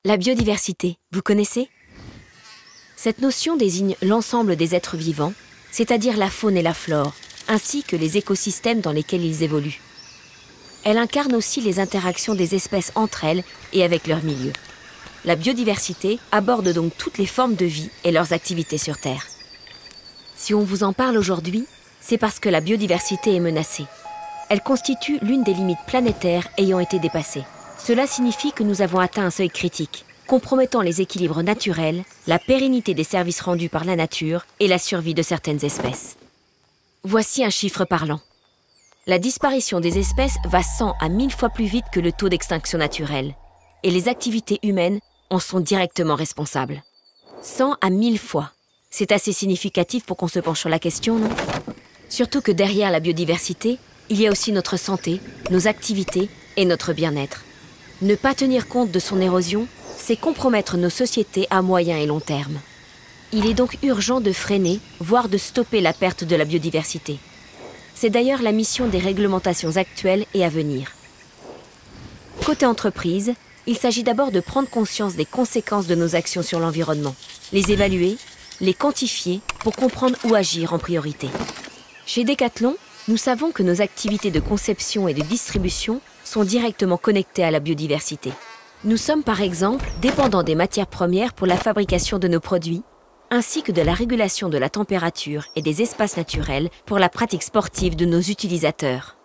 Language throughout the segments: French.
La biodiversité, vous connaissez? Cette notion désigne l'ensemble des êtres vivants, c'est-à-dire la faune et la flore, ainsi que les écosystèmes dans lesquels ils évoluent. Elle incarne aussi les interactions des espèces entre elles et avec leur milieu. La biodiversité aborde donc toutes les formes de vie et leurs activités sur Terre. Si on vous en parle aujourd'hui, c'est parce que la biodiversité est menacée. Elle constitue l'une des limites planétaires ayant été dépassées. Cela signifie que nous avons atteint un seuil critique, compromettant les équilibres naturels, la pérennité des services rendus par la nature et la survie de certaines espèces. Voici un chiffre parlant. La disparition des espèces va 100 à 1000 fois plus vite que le taux d'extinction naturelle, et les activités humaines en sont directement responsables. 100 à 1000 fois. C'est assez significatif pour qu'on se penche sur la question, non? Surtout que derrière la biodiversité, il y a aussi notre santé, nos activités et notre bien-être. Ne pas tenir compte de son érosion, c'est compromettre nos sociétés à moyen et long terme. Il est donc urgent de freiner, voire de stopper la perte de la biodiversité. C'est d'ailleurs la mission des réglementations actuelles et à venir. Côté entreprise, il s'agit d'abord de prendre conscience des conséquences de nos actions sur l'environnement, les évaluer, les quantifier pour comprendre où agir en priorité. Chez Decathlon, nous savons que nos activités de conception et de distribution sont directement connectées à la biodiversité. Nous sommes par exemple dépendants des matières premières pour la fabrication de nos produits, ainsi que de la régulation de la température et des espaces naturels pour la pratique sportive de nos utilisateurs.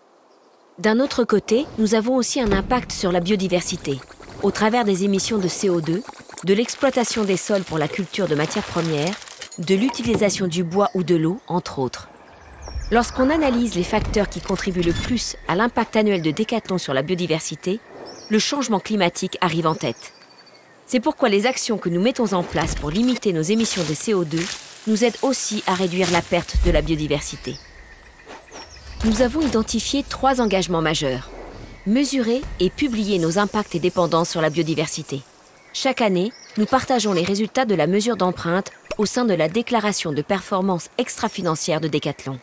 D'un autre côté, nous avons aussi un impact sur la biodiversité, au travers des émissions de CO2, de l'exploitation des sols pour la culture de matières premières, de l'utilisation du bois ou de l'eau, entre autres. Lorsqu'on analyse les facteurs qui contribuent le plus à l'impact annuel de Decathlon sur la biodiversité, le changement climatique arrive en tête. C'est pourquoi les actions que nous mettons en place pour limiter nos émissions de CO2 nous aident aussi à réduire la perte de la biodiversité. Nous avons identifié 3 engagements majeurs. Mesurer et publier nos impacts et dépendances sur la biodiversité. Chaque année, nous partageons les résultats de la mesure d'empreinte au sein de la déclaration de performance extra-financière de Decathlon.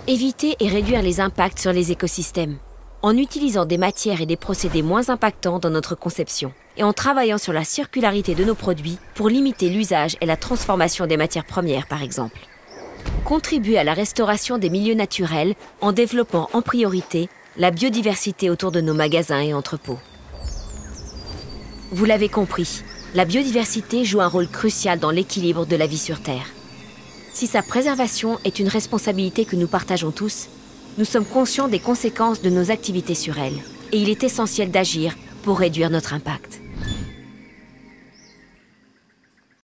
Éviter et réduire les impacts sur les écosystèmes, en utilisant des matières et des procédés moins impactants dans notre conception, et en travaillant sur la circularité de nos produits pour limiter l'usage et la transformation des matières premières, par exemple. Contribuer à la restauration des milieux naturels en développant en priorité la biodiversité autour de nos magasins et entrepôts. Vous l'avez compris, la biodiversité joue un rôle crucial dans l'équilibre de la vie sur Terre. Si sa préservation est une responsabilité que nous partageons tous, nous sommes conscients des conséquences de nos activités sur elle, et il est essentiel d'agir pour réduire notre impact.